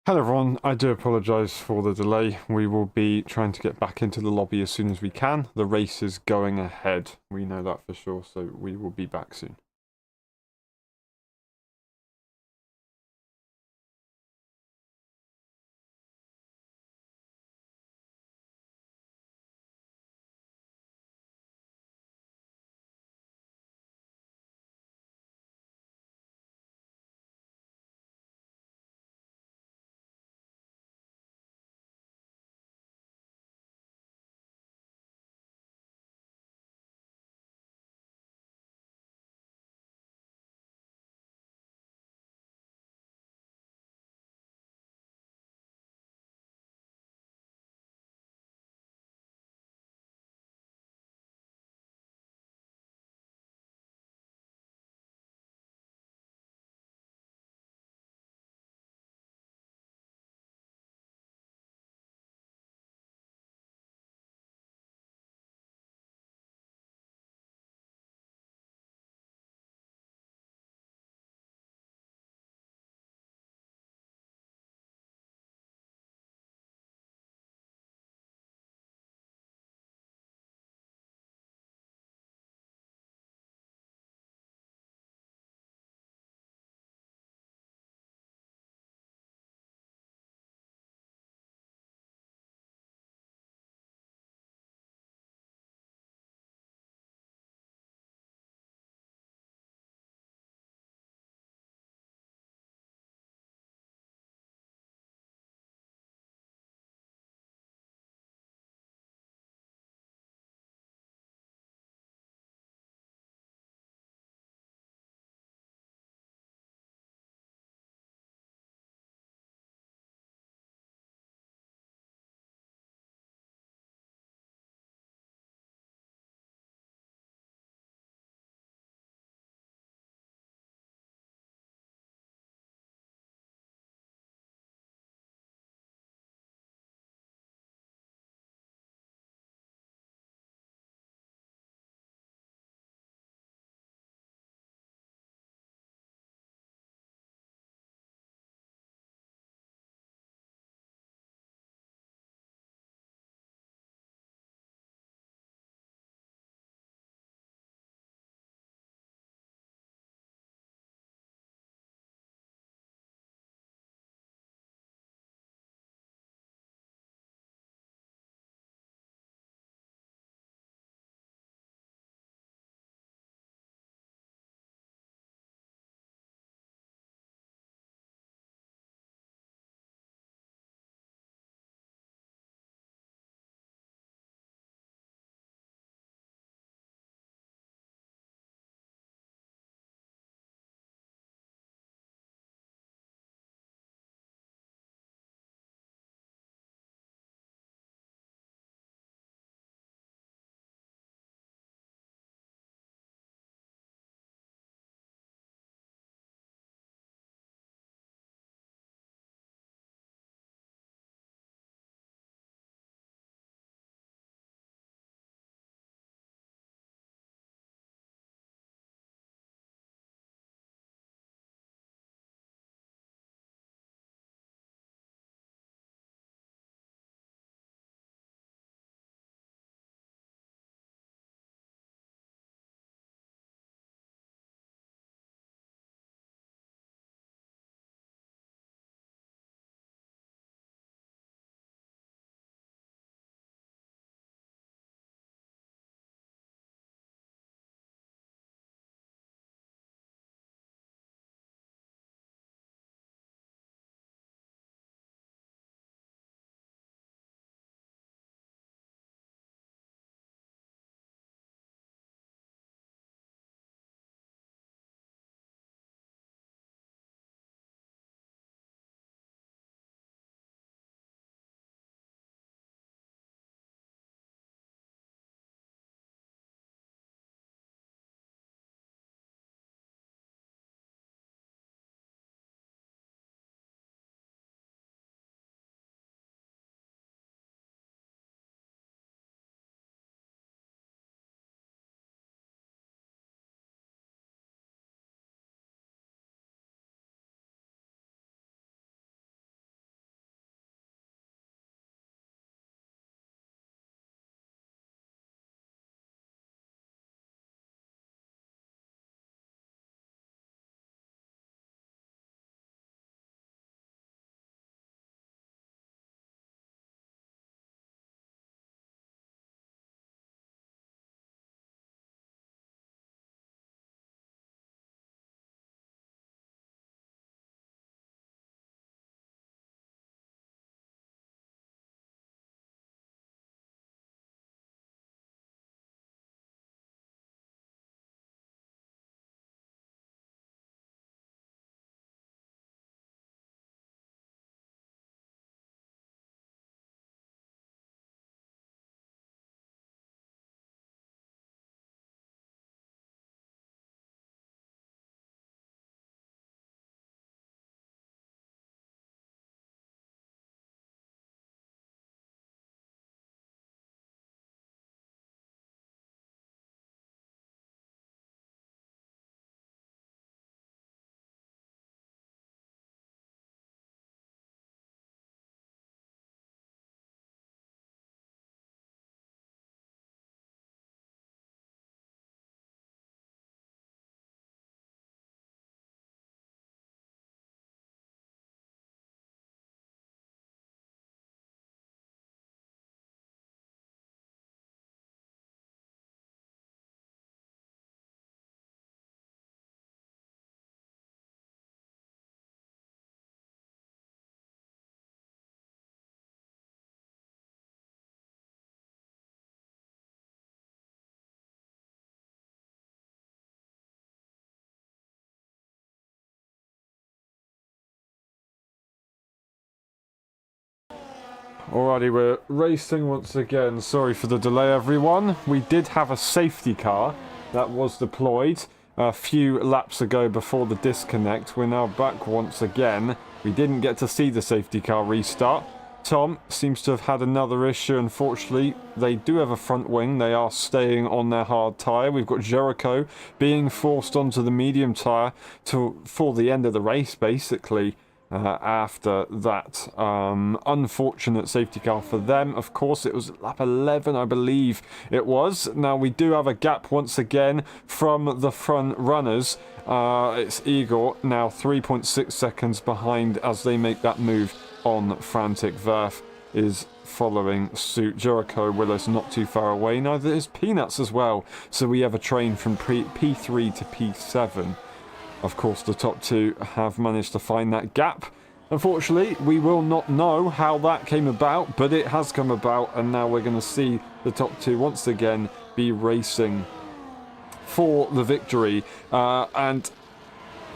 Hello everyone, I do apologise for the delay. We will be trying to get back into the lobby as soon as we can. The race is going ahead, we know that for sure, so we will be back soon. Alrighty, we're racing once again. Sorry for the delay, everyone. We did have a safety car that was deployed a few laps ago before the disconnect. We're now back once again. We didn't get to see the safety car restart. Tom seems to have had another issue, unfortunately. They do have a front wing. They are staying on their hard tyre. We've got Jericho being forced onto the medium tyre for the end of the race, basically. After that unfortunate safety car for them. Of course, it was lap 11, I believe it was. Now, we do have a gap once again from the front runners. It's Igor now 3.6 seconds behind as they make that move on Frantic. Verf is following suit. Jericho Willis not too far away. Neither is Peanuts as well. So we have a train from P3 to P7. Of course, the top two have managed to find that gap. Unfortunately, we will not know how that came about, but it has come about, and now we're going to see the top two once again be racing for the victory. And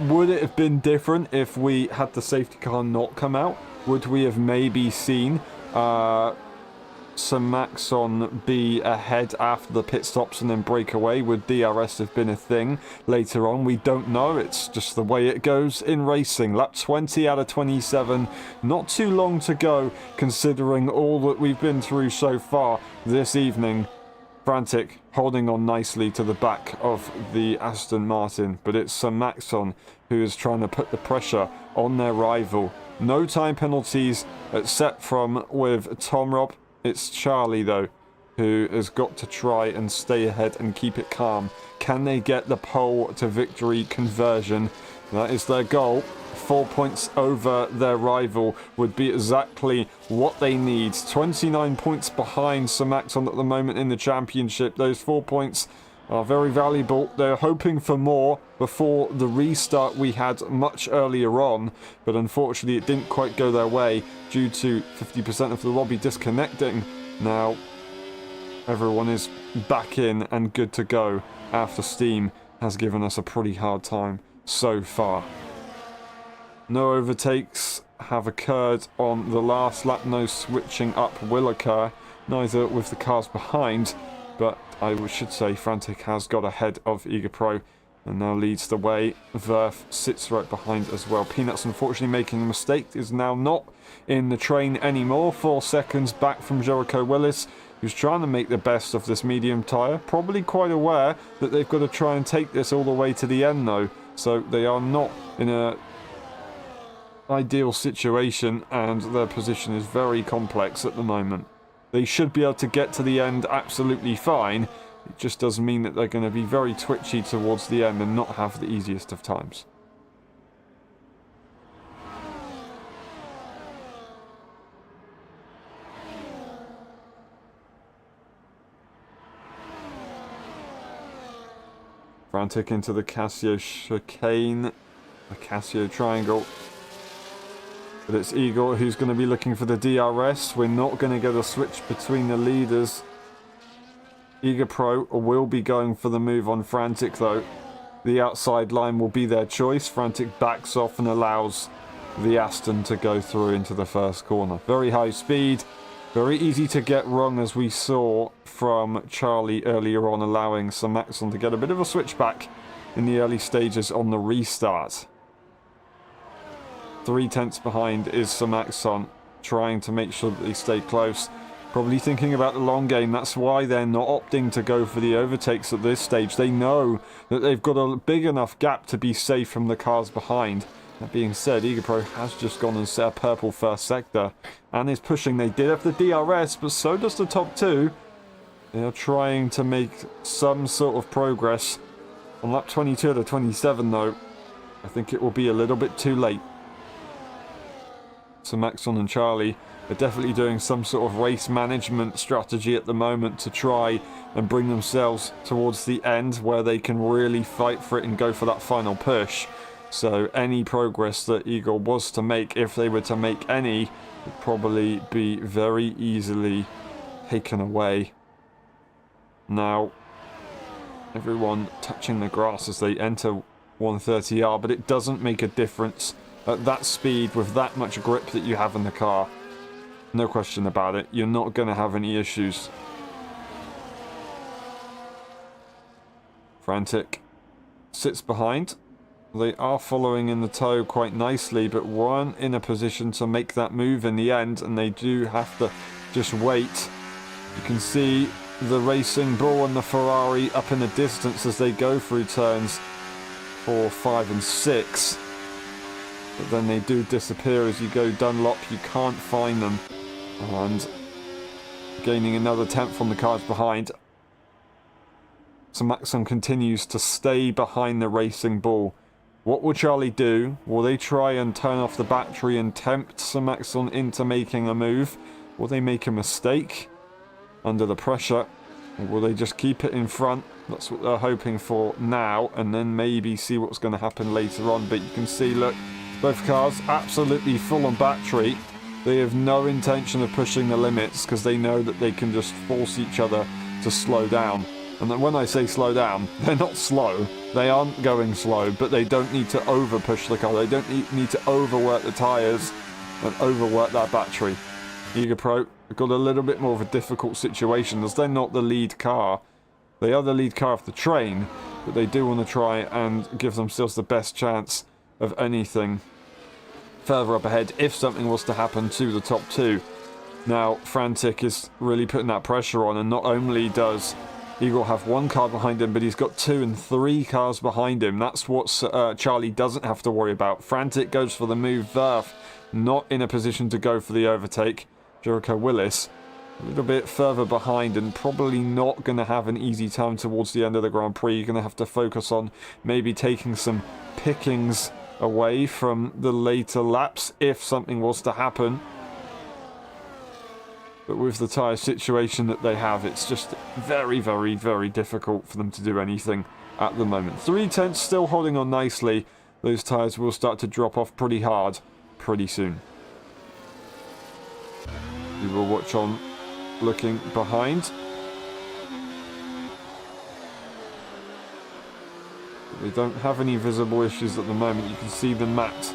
would it have been different if we had the safety car not come out? Would we have maybe seen some Maxon be ahead after the pit stops and then break away? Would DRS have been a thing later on? We don't know. It's just the way it goes in racing. Lap 20 out of 27. Not too long to go considering all that we've been through so far this evening. Frantic holding on nicely to the back of the Aston Martin, but it's Sir Maxon who is trying to put the pressure on their rival. No time penalties except from with Tom Rob. It's Charlie, though, who has got to try and stay ahead and keep it calm. Can they get the pole to victory conversion? That is their goal. 4 points over their rival would be exactly what they need. 29 points behind Sir Maxon at the moment in the championship. Those 4 points are very valuable. They're hoping for more before the restart we had much earlier on, but unfortunately it didn't quite go their way due to 50% of the lobby disconnecting. Now everyone is back in and good to go after Steam has given us a pretty hard time so far. No overtakes have occurred on the last lap. No switching up will occur, neither with the cars behind, but I should say Frantic has got ahead of Eager Pro and now leads the way. Verf sits right behind as well. Peanuts, unfortunately, making a mistake, is now not in the train anymore. 4 seconds back from Jericho Willis, who's trying to make the best of this medium tyre. Probably quite aware that they've got to try and take this all the way to the end, though. So they are not in a ideal situation, and their position is very complex at the moment. They should be able to get to the end absolutely fine. It just does mean that they're going to be very twitchy towards the end and not have the easiest of times. Frantic into the Casio chicane, the Casio triangle. But it's Igor who's going to be looking for the DRS. We're not going to get a switch between the leaders. Eager Pro will be going for the move on Frantic, though. The outside line will be their choice. Frantic backs off and allows the Aston to go through into the first corner. Very high speed. Very easy to get wrong, as we saw from Charlie earlier on, allowing Sir Maxon to get a bit of a switchback in the early stages on the restart. 3 tenths behind is Sir Maxon, trying to make sure that they stay close. Probably thinking about the long game. That's why they're not opting to go for the overtakes at this stage. They know that they've got a big enough gap to be safe from the cars behind. That being said, Eager Pro has just gone and set a purple first sector and is pushing. They did have the DRS, but so does the top two. They are trying to make some sort of progress. On lap 22 to 27, though, I think it will be a little bit too late. So Maxon and Charlie are definitely doing some sort of race management strategy at the moment to try and bring themselves towards the end where they can really fight for it and go for that final push. So any progress that Igor was to make, if they were to make any, would probably be very easily taken away. Now, everyone touching the grass as they enter 130R, but it doesn't make a difference at that speed with that much grip that you have in the car. No question about it. You're not going to have any issues. Frantic sits behind. They are following in the tow quite nicely, but weren't in a position to make that move in the end, and they do have to just wait. You can see the Racing Bull and the Ferrari up in the distance as they go through turns 4, 5 and 6. But then they do disappear as you go Dunlop. You can't find them. And gaining another tenth from the cars behind. So Maxim continues to stay behind the Racing Bull. What will Charlie do? Will they try and turn off the battery and tempt Sir Maxon into making a move? Will they make a mistake under the pressure? Or will they just keep it in front? That's what they're hoping for now, and then maybe see what's going to happen later on. But you can see, look, both cars absolutely full on battery. They have no intention of pushing the limits because they know that they can just force each other to slow down. And then when I say slow down, they're not slow. They aren't going slow, but they don't need to over push the car. They don't need to overwork the tyres and overwork that battery. Eager Pro have got a little bit more of a difficult situation as they're not the lead car. They are the lead car of the train, but they do want to try and give themselves the best chance of anything further up ahead if something was to happen to the top two. Now, Frantic is really putting that pressure on, and not only does Eagle have one car behind him, but he's got 2 and 3 cars behind him. That's what Charlie doesn't have to worry about. Frantic goes for the move. Verf not in a position to go for the overtake. Jericho Willis a little bit further behind and probably not going to have an easy time towards the end of the Grand Prix. You're going to have to focus on maybe taking some pickings away from the later laps if something was to happen. But with the tyre situation that they have, it's just very, very, very difficult for them to do anything at the moment. 3/10 still holding on nicely. Those tyres will start to drop off pretty hard pretty soon. We will watch on looking behind. They don't have any visible issues at the moment. You can see the matte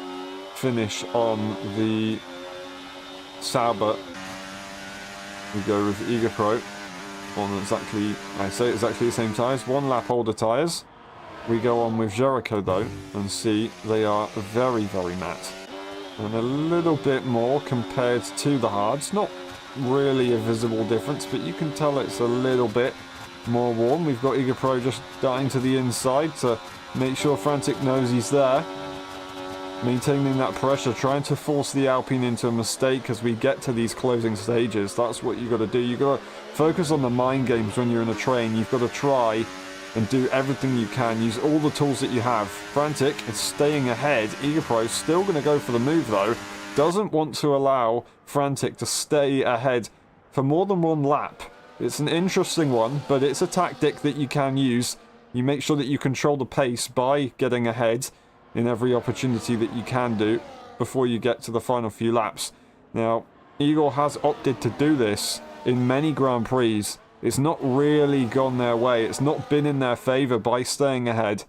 finish on the Sauber. We go with Eager Pro on exactly the same tyres, 1 lap older tyres. We go on with Jericho though and see they are very, very matte. And a little bit more compared to the hards. Not really a visible difference, but you can tell it's a little bit more warm. We've got Eager Pro just darting to the inside to make sure Frantic knows he's there. Maintaining that pressure, trying to force the Alpine into a mistake as we get to these closing stages. That's what you've got to do. You've got to focus on the mind games when you're in a train. You've got to try and do everything you can. Use all the tools that you have. Frantic is staying ahead. Eager Pro still going to go for the move though. Doesn't want to allow Frantic to stay ahead for more than 1 lap. It's an interesting one, but it's a tactic that you can use. You make sure that you control the pace by getting ahead in every opportunity that you can do before you get to the final few laps. Now, Eagle has opted to do this in many Grand Prix. It's not really gone their way. It's not been in their favour by staying ahead.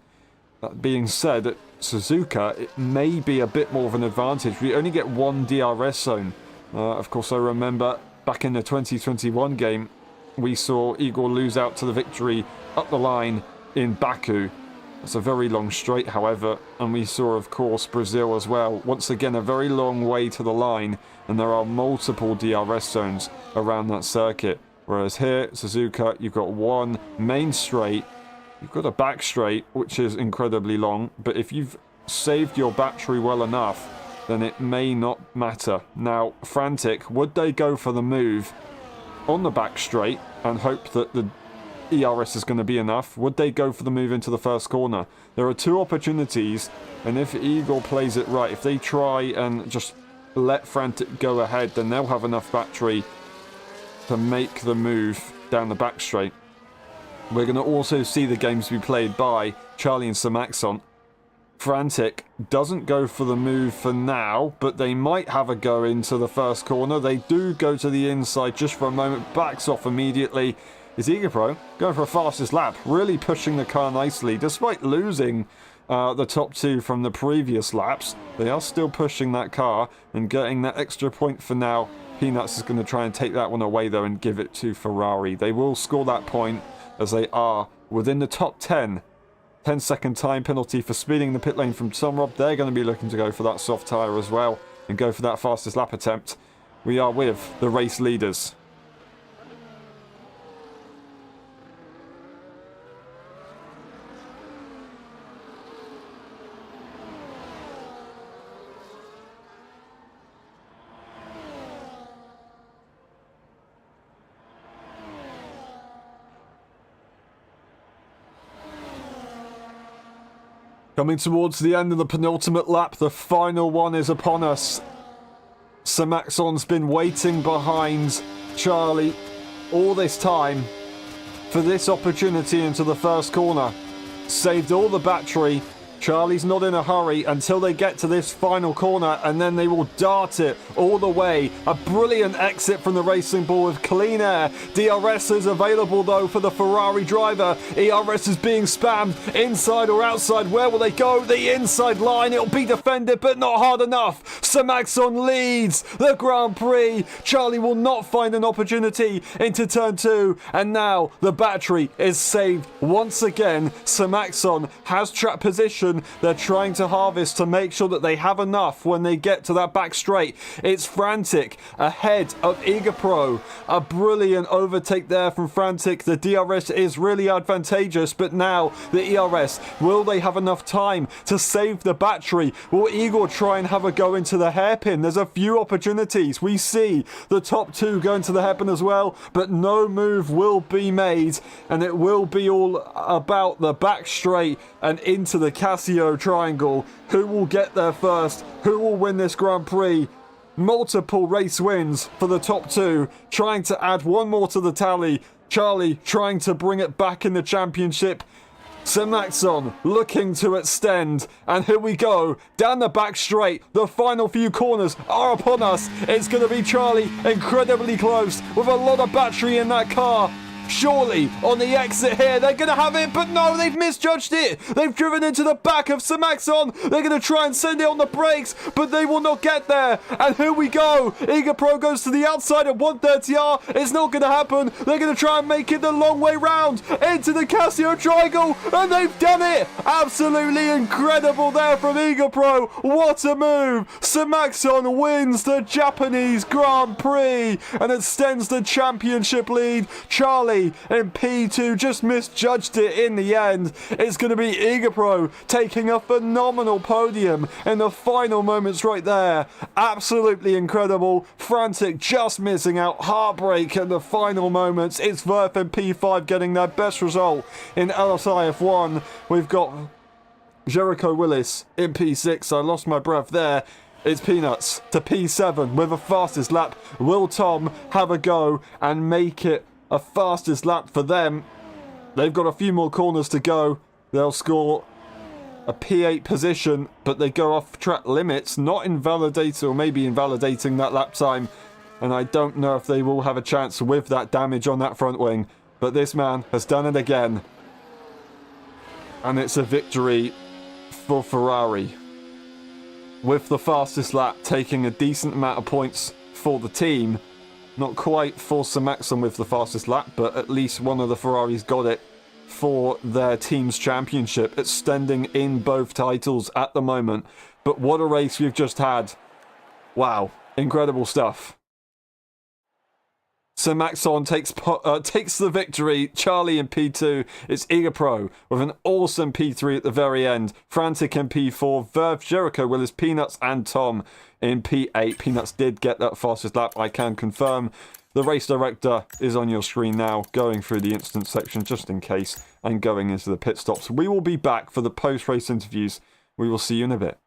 That being said, at Suzuka, it may be a bit more of an advantage. We only get 1 DRS zone. Of course, I remember back in the 2021 game, we saw Eagle lose out to the victory up the line in Baku. It's a very long straight, however, and we saw, of course, Brazil as well. Once again, a very long way to the line, and there are multiple DRS zones around that circuit. Whereas here, Suzuka, you've got 1 main straight, you've got a back straight, which is incredibly long, but if you've saved your battery well enough, then it may not matter. Now, Frantic, would they go for the move on the back straight and hope that the ERS is going to be enough? Would they go for the move into the first corner? There are 2 opportunities, and if Eagle plays it right, if they try and just let Frantic go ahead, then they'll have enough battery to make the move down the back straight. We're going to also see the games be played by Charlie and Sir Maxon. Frantic doesn't go for the move for now, but they might have a go into the first corner. They do go to the inside just for a moment, backs off immediately. Is Eager Pro going for a fastest lap, really pushing the car nicely, despite losing the top 2 from the previous laps. They are still pushing that car and getting that extra point for now Peanuts is going to try and take that one away, though, and give it to Ferrari. They will score that point as they are within the top 10. 10-second time penalty for speeding the pit lane from Tom Robb. They're going to be looking to go for that soft tyre as well and go for that fastest lap attempt. We are with the race leaders. Coming towards the end of the penultimate lap, the final one is upon us. Sir Maxon's been waiting behind Charlie all this time for this opportunity into the first corner. Saved all the battery. Charlie's not in a hurry until they get to this final corner, and then they will dart it all the way. A brilliant exit from the racing ball with clean air. DRS is available though for the Ferrari driver. ERS is being spammed inside or outside. Where will they go? The inside line. It'll be defended, but not hard enough. Sir Maxon leads the Grand Prix. Charlie will not find an opportunity into turn 2, and now the battery is saved once again. Sir Maxon has track position. They're trying to harvest to make sure that they have enough when they get to that back straight. It's Frantic ahead of EagerPro. A brilliant overtake there from Frantic. The DRS is really advantageous, but now the ERS, will they have enough time to save the battery? Will Igor try and have a go into the hairpin? There's a few opportunities. We see the top 2 go into the hairpin as well, but no move will be made, and it will be all about the back straight and into the Casio triangle. Who will get there first? Who will win this Grand Prix? Multiple race wins for the top 2, trying to add one more to the tally. Charlie trying to bring it back in the championship. Sir Maxon looking to extend, and here we go down the back straight. The final few corners are upon us. It's going to be Charlie incredibly close with a lot of battery in that car. Surely on the exit here they're going to have it, but no, they've misjudged it. They've driven into the back of Sir Maxon. They're going to try and send it on the brakes, but they will not get there. And here we go. EagerPro goes to the outside at 130R. It's not going to happen. They're going to try and make it the long way round into the Casio triangle, and they've done it. Absolutely incredible there from EagerPro. What a move. Sir Maxon wins the Japanese Grand Prix and extends the championship lead. Charlie in P2 just misjudged it in the end. It's going to be EagerPro taking a phenomenal podium in the final moments right there. Absolutely incredible. Frantic just missing out. Heartbreak in the final moments. It's Verth in P5 getting their best result in LSI F1. We've got Jericho Willis in P6. I lost my breath there. It's Peanuts to P7 with the fastest lap. Will Tom have a go and make it a fastest lap for them? They've got a few more corners to go. They'll score a P8 position, but they go off track limits, not invalidating, or maybe invalidating that lap time. And I don't know if they will have a chance with that damage on that front wing. But this man has done it again. And it's a victory for Ferrari, with the fastest lap taking a decent amount of points for the team. Not quite for Sir Maxon with the fastest lap, but at least one of the Ferraris got it for their team's championship, extending in both titles at the moment. But what a race we've just had. Wow, incredible stuff. Sir Maxon takes the victory. Charlie in P2. It's EagerPro with an awesome P3 at the very end. Frantic in P4. Verve, Jericho Willis, Peanuts and Tom in P8. Peanuts did get that fastest lap, I can confirm. The race director is on your screen now, going through the instance section just in case, and going into the pit stops. We will be back for the post-race interviews. We will see you in a bit.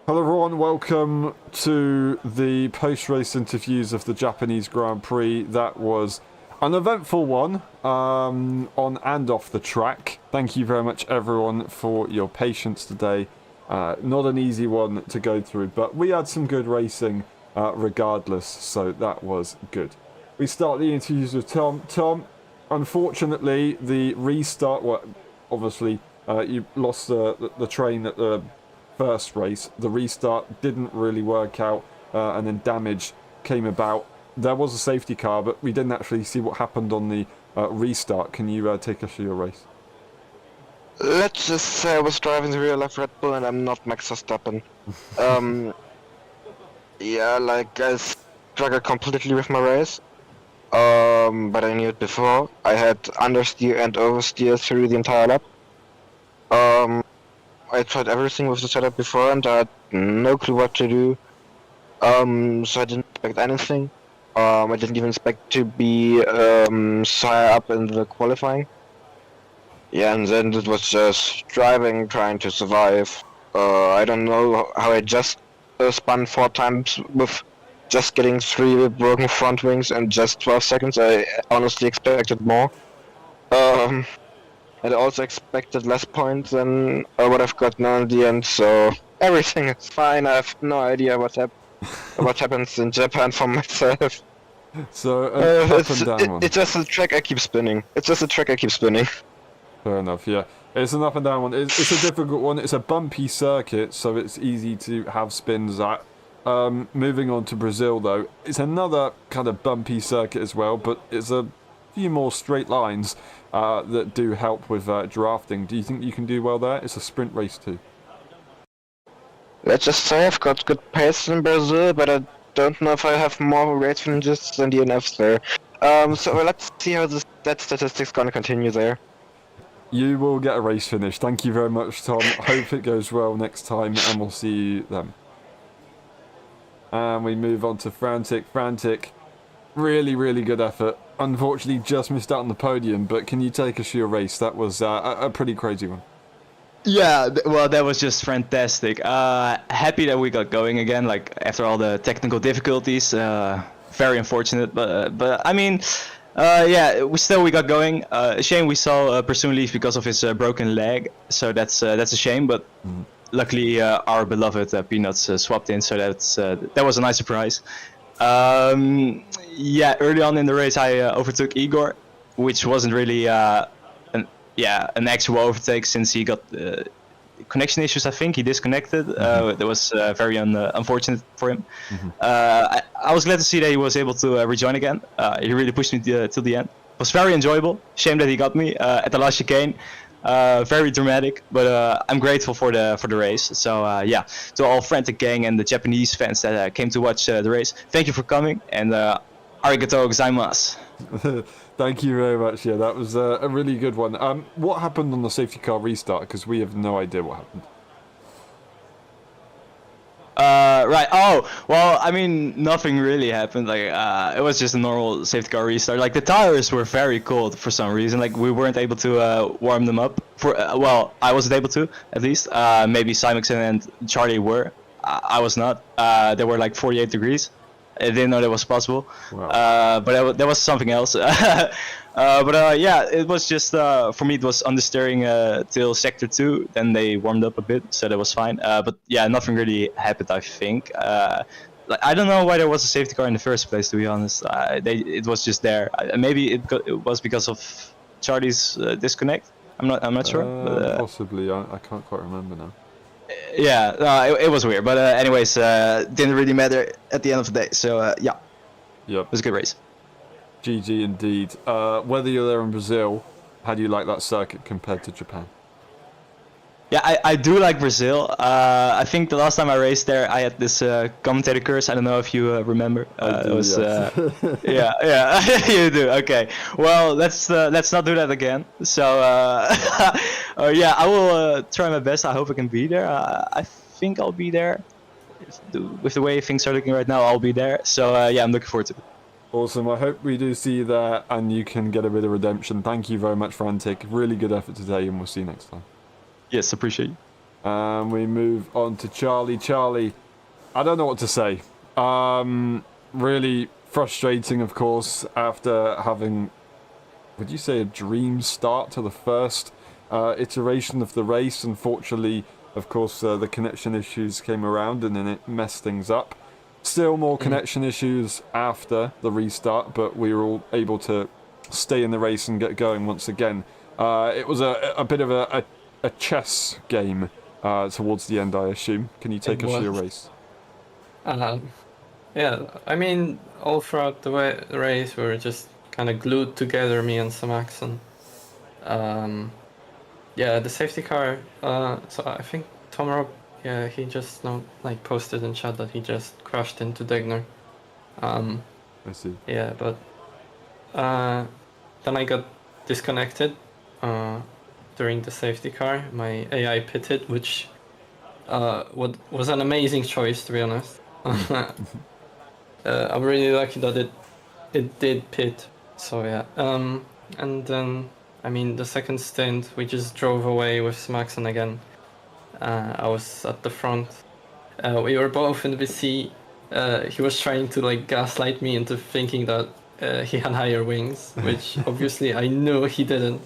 Hello everyone, welcome to the post-race interviews of the Japanese Grand Prix. That was an eventful one, on and off the track. Thank you very much everyone for your patience today. Not an easy one to go through, but we had some good racing regardless, so that was good. We start the interviews with Tom. Tom, unfortunately, the restart, well, obviously, you lost the train at the first race. The restart didn't really work out, and then damage came about. There was a safety car, but we didn't actually see what happened on the restart. Can you take us through your race? Let's just say I was driving the real life Red Bull and I'm not Max Verstappen. Yeah, like I struggled completely with my race. But I knew it before. I had understeer and oversteer through the entire lap. I tried everything with the setup before and I had no clue what to do. So I didn't expect anything. I didn't even expect to be so high up in the qualifying. Yeah, and then it was just driving, trying to survive. I don't know how I just spun 4 times with just getting 3 broken front wings in just 12 seconds. I honestly expected more. And I also expected less points than what I've got now in the end, so everything is fine. I have no idea what happens in Japan for myself. So, up and down one. It's just a track I keep spinning. Fair enough, yeah. It's an up and down one. It's a difficult one. It's a bumpy circuit, so it's easy to have spins at. Moving on to Brazil, though, it's another kind of bumpy circuit as well, but it's a few more straight lines that do help with drafting. Do you think you can do well there? It's a sprint race too. Let's just say I've got good pace in Brazil, but I don't know if I have more race finishes than DNFs there. So let's see how that statistic's gonna continue there. You will get a race finish. Thank you very much, Tom. Hope it goes well next time, and we'll see you then. And we move on to Frantic. Frantic, really, really good effort. Unfortunately, just missed out on the podium, but can you take us through your race? That was a pretty crazy one. Yeah, well, that was just fantastic. Happy that we got going again, like after all the technical difficulties. Very unfortunate, but I mean, yeah, we got going. Shame we saw Pursuing leave because of his broken leg, so that's a shame. But luckily, our beloved Peanuts swapped in, so that was a nice surprise. Yeah, early on in the race, I overtook Igor, which wasn't really an actual overtake since he got connection issues. I think he disconnected. That was very unfortunate for him. I was glad to see that he was able to rejoin again. He really pushed me till the end. It was very enjoyable. Shame that he got me at the last chicane. Very dramatic, but I'm grateful for the race. So yeah, to all Frantic gang and the Japanese fans that came to watch the race, thank you for coming, and arigatou gozaimasu. Thank you very much. Yeah, that was a really good one. What happened on the safety car restart? Because we have no idea what happened. Right. Oh, well, I mean, nothing really happened. Like, it was just a normal safety car restart. Like, the tires were very cold for some reason. Like, we weren't able to warm them up. Well, I wasn't able to, at least. Maybe Simon and Charlie were. I was not. They were like 48 degrees. I didn't know that was possible. Wow. But that was something else. Yeah, it was just for me. It was understeering till sector 2. Then they warmed up a bit, so that was fine. But yeah, nothing really happened. I think. Like, I don't know why there was a safety car in the first place. To be honest, it was just there. Maybe it was because of Charlie's disconnect. I'm not sure. Possibly. I can't quite remember now. Yeah, it was weird, but anyways, didn't really matter at the end of the day. So yeah, yep, it was a good race. GG indeed. Whether you're there in Brazil, how do you like that circuit compared to Japan? Yeah, I do like Brazil. I think the last time I raced there, I had this commentator curse. I don't know if you remember. It was yeah, you do. Okay, well, let's not do that again. So yeah, I will try my best. I hope I can be there. I think I'll be there. With the way things are looking right now, I'll be there. So yeah, I'm looking forward to it. Awesome. I hope we do see you there and you can get a bit of redemption. Thank you very much, Frantic. Really good effort today, and we'll see you next time. Yes, appreciate you. And we move on to Charlie. Charlie, I don't know what to say. Really frustrating, of course, after having, would you say, a dream start to the first iteration of the race. Unfortunately, of course, the connection issues came around and then it messed things up. Still more connection issues after the restart, but we were all able to stay in the race and get going once again. It was a bit of a chess game towards the end, I assume. Can you take us through your race? Yeah, I mean, all throughout the race, we were just kind of glued together, me and some Axon. Yeah, the safety car. So I think Tom Rob, yeah, he just posted in chat that he just crashed into Degner. I see. Yeah, but then I got disconnected during the safety car. My AI pitted, which was an amazing choice, to be honest. I'm really lucky that it did pit. So yeah. And then I mean the second stint we just drove away with Smaxon again. I was at the front. We were both in VC. He was trying to like gaslight me into thinking that he had higher wings, which obviously I knew he didn't.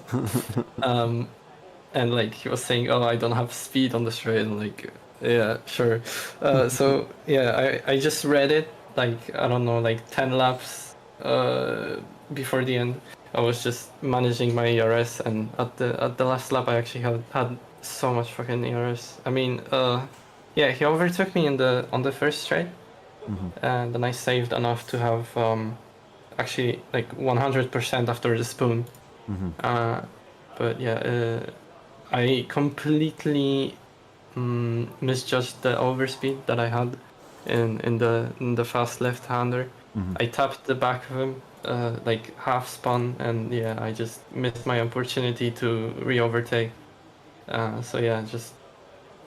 And like he was saying, "Oh, I don't have speed on the straight," and like, yeah, sure. So yeah, I just read it like I don't know, like 10 laps before the end. I was just managing my ERS, and at the last lap I actually had so much fucking ERS. I mean, yeah, he overtook me on the first straight, and then I saved enough to have actually like 100% after the spoon. But yeah, I completely misjudged the overspeed that I had in the fast left-hander. I tapped the back of him, like half spun, and yeah, I just missed my opportunity to re-overtake. So yeah,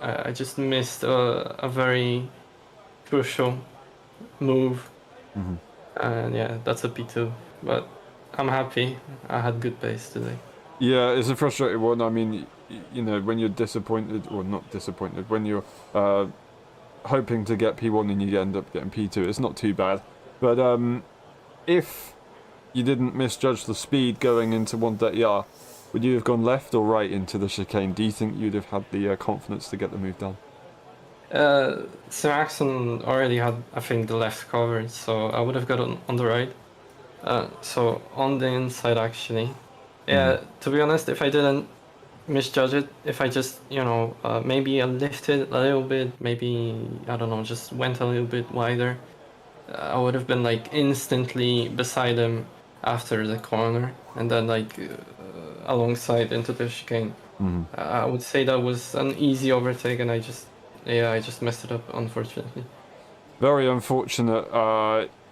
I just missed a very crucial move, and yeah, that's a P2. But I'm happy. I had good pace today. Yeah, it's a frustrating one. I mean, you know, when you're disappointed, or not disappointed, when you're hoping to get P1 and you end up getting P2, it's not too bad. But if you didn't misjudge the speed going into 130R, would you have gone left or right into the chicane? Do you think you'd have had the confidence to get the move done? Axon already had, I think, the left covered, so I would have got on the right. So on the inside, actually. Yeah, to be honest, if I didn't misjudge it, if I just, you know, maybe I lifted a little bit, maybe, I don't know, just went a little bit wider, I would have been like instantly beside him after the corner, and then like alongside into the chicane. I would say that was an easy overtake, and I just messed it up, unfortunately. Very unfortunate.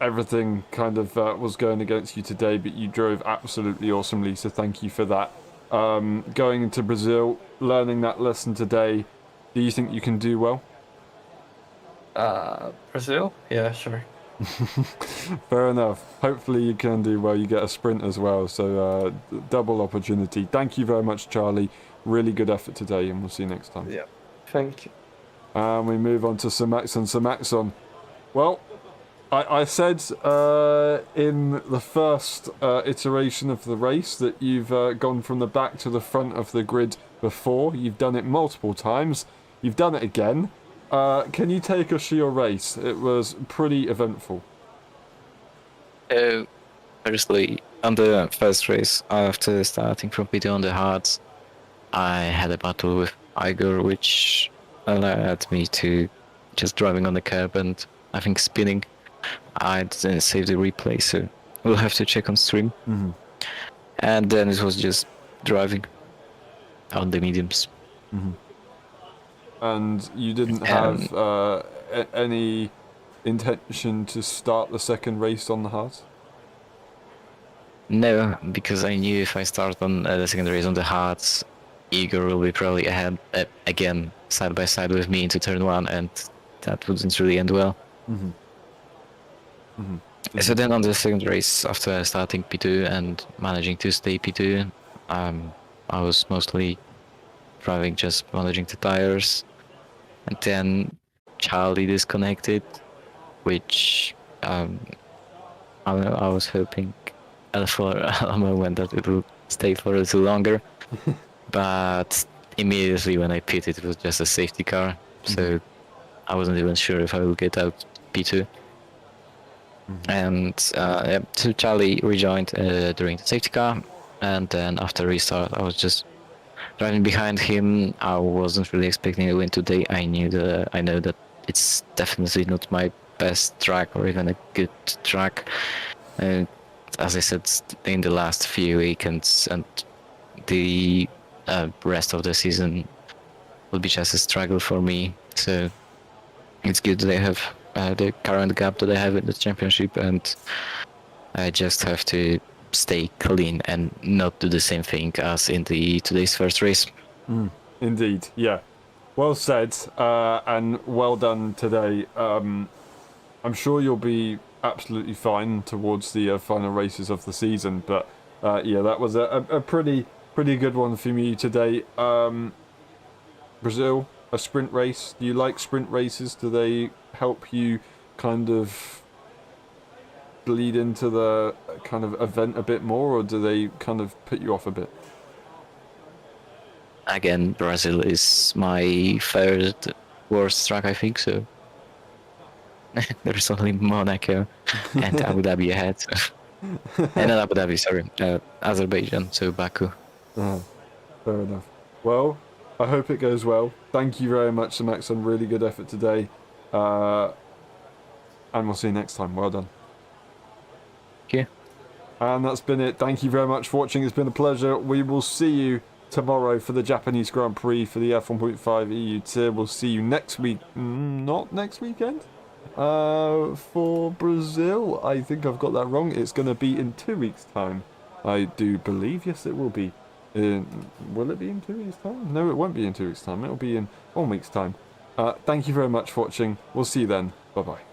Everything kind of was going against you today, but you drove absolutely awesomely, so thank you for that. Going into Brazil, learning that lesson today, do you think you can do well? Brazil? Yeah, sure. Fair enough. Hopefully you can do well. You get a sprint as well, so double opportunity. Thank you very much, Charlie. Really good effort today, and we'll see you next time. Yeah. Thank you. And we move on to Samaxon. Samaxon, well, I said in the first iteration of the race that you've gone from the back to the front of the grid before. You've done it multiple times. You've done it again. Can you take us through your race? It was pretty eventful. Firstly, on the first race, after starting from P2 on the hards, I had a battle with Igor, which allowed me to just driving on the curb and I think spinning. I didn't save the replay, so we'll have to check on stream. And then it was just driving on the mediums. And you didn't have any intention to start the second race on the hards? No, because I knew if I start on the second race on the hards, Igor will be probably ahead again, side by side with me into turn 1, and that wouldn't really end well. So then on the second race, after starting P2 and managing to stay P2, I was mostly driving, just managing the tires, and then Charlie disconnected, which I don't know, I was hoping for a moment that it would stay for a little longer, but immediately when I pitted, it was just a safety car, so I wasn't even sure if I would get out P2. And yeah, so Charlie rejoined during the safety car, and then after restart, I was just driving behind him. I wasn't really expecting a win today. I know that it's definitely not my best track or even a good track. And as I said, in the last few weekends and the rest of the season will be just a struggle for me. So it's good that I have the current gap that I have in the championship, and I just have to stay clean and not do the same thing as in today's first race. Indeed, yeah. Well said, and well done today. I'm sure you'll be absolutely fine towards the final races of the season, but yeah, that was a pretty good one from you today. Brazil, a sprint race. Do you like sprint races? Do they help you kind of bleed into the kind of event a bit more, or do they kind of put you off a bit? Again, Brazil is my third worst track, I think, so there's only Monaco and Abu Dhabi ahead. Not Abu Dhabi, sorry, Azerbaijan, so Baku. Fair enough. Well, I hope it goes well. Thank you very much, Max, really good effort today. And we'll see you next time. Well done. Yeah. And that's been it. Thank you very much for watching. It's been a pleasure. We will see you tomorrow for the Japanese Grand Prix for the F1.5 EU Tier. We'll see you next week. Not next weekend. For Brazil. I think I've got that wrong. It's going to be in 2 weeks' time. I do believe. Yes, it will be. Will it be in 2 weeks' time? No, it won't be in 2 weeks' time. It'll be in 1 week's time. Thank you very much for watching. We'll see you then. Bye-bye.